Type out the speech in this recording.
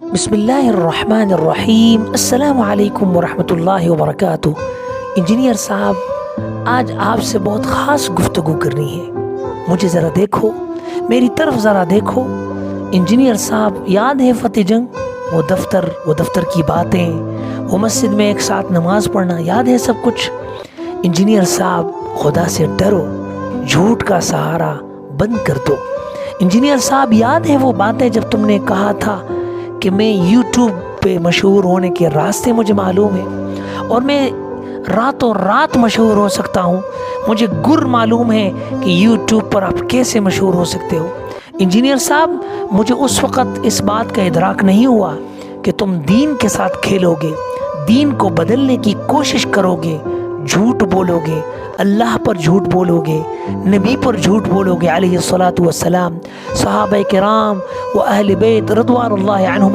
بسم اللہ الرحمن الرحیم۔ السلام علیکم ورحمۃ اللہ وبرکاتہ۔ انجینئر صاحب، آج آپ سے بہت خاص گفتگو کرنی ہے۔ مجھے ذرا دیکھو، میری طرف ذرا دیکھو۔ انجینئر صاحب، یاد ہے فتح جنگ؟ وہ دفتر کی باتیں، وہ مسجد میں ایک ساتھ نماز پڑھنا، یاد ہے سب کچھ؟ انجینئر صاحب، خدا سے ڈرو، جھوٹ کا سہارا بند کر دو۔ انجینئر صاحب، یاد ہے وہ باتیں جب تم نے کہا تھا کہ میں یوٹیوب پہ مشہور ہونے کے راستے مجھے معلوم ہے اور میں راتوں رات مشہور ہو سکتا ہوں؟ مجھے گر معلوم ہے کہ یوٹیوب پر آپ کیسے مشہور ہو سکتے ہو۔ انجینئر صاحب، مجھے اس وقت اس بات کا ادراک نہیں ہوا کہ تم دین کے ساتھ کھیلو گے، دین کو بدلنے کی کوشش کرو گے، جھوٹ بولو گے، اللہ پر جھوٹ بولو گے، نبی پر جھوٹ بولو گے علیہ الصلاۃ والسلام، صحابہ کرام و اہل بیت رضوان اللہ عنہم